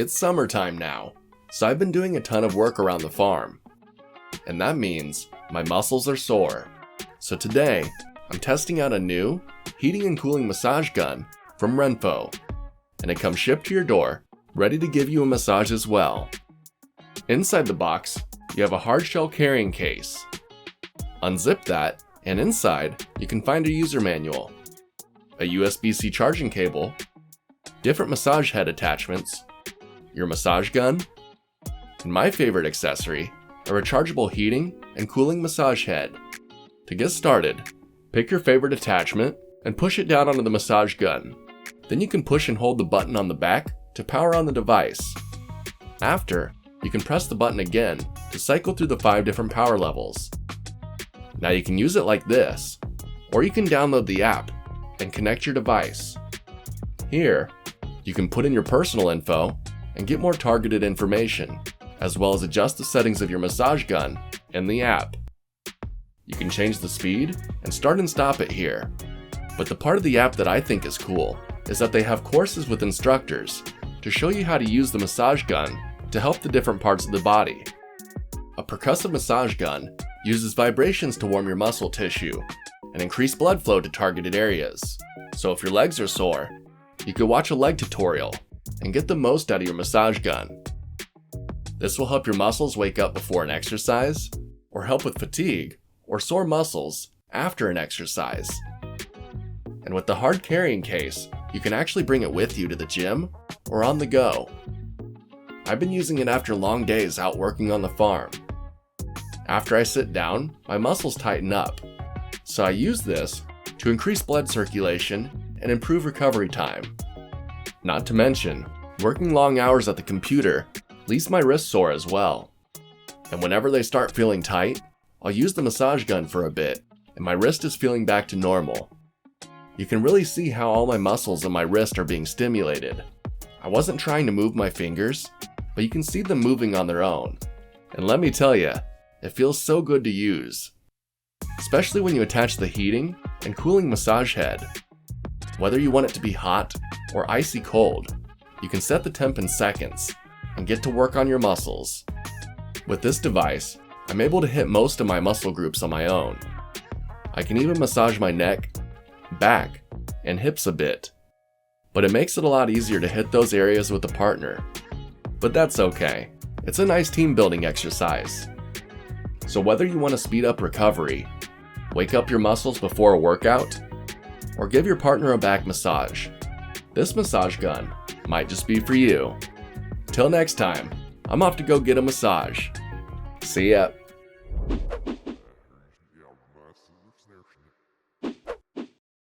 It's summertime now, so I've been doing a ton of work around the farm. And that means my muscles are sore. So today, I'm testing out a new heating and cooling massage gun from Renpho. And it comes shipped to your door, ready to give you a massage as well. Inside the box, you have a hard shell carrying case. Unzip that, and inside, you can find a user manual, a USB-C charging cable, different massage head attachments, your massage gun, and my favorite accessory, a rechargeable heating and cooling massage head. To get started, pick your favorite attachment and push it down onto the massage gun. Then you can push and hold the button on the back to power on the device. After, you can press the button again to cycle through the 5 different power levels. Now you can use it like this, or you can download the app and connect your device. Here, you can put in your personal info and get more targeted information, as well as adjust the settings of your massage gun in the app. You can change the speed and start and stop it here. But the part of the app that I think is cool is that they have courses with instructors to show you how to use the massage gun to help the different parts of the body. A percussive massage gun uses vibrations to warm your muscle tissue and increase blood flow to targeted areas. So if your legs are sore, you could watch a leg tutorial and get the most out of your massage gun. This will help your muscles wake up before an exercise, or help with fatigue or sore muscles after an exercise. And with the hard carrying case, you can actually bring it with you to the gym or on the go. I've been using it after long days out working on the farm. After I sit down, my muscles tighten up, so I use this to increase blood circulation and improve recovery time. Not to mention, working long hours at the computer leaves my wrists sore as well. And whenever they start feeling tight, I'll use the massage gun for a bit, and my wrist is feeling back to normal. You can really see how all my muscles in my wrist are being stimulated. I wasn't trying to move my fingers, but you can see them moving on their own. And let me tell you, it feels so good to use. Especially when you attach the heating and cooling massage head. Whether you want it to be hot or icy cold, you can set the temp in seconds and get to work on your muscles. With this device, I'm able to hit most of my muscle groups on my own. I can even massage my neck, back, and hips a bit. But it makes it a lot easier to hit those areas with a partner. But that's okay. It's a nice team building exercise. So whether you want to speed up recovery, wake up your muscles before a workout, or give your partner a back massage, this massage gun might just be for you. Till next time, I'm off to go get a massage. See ya.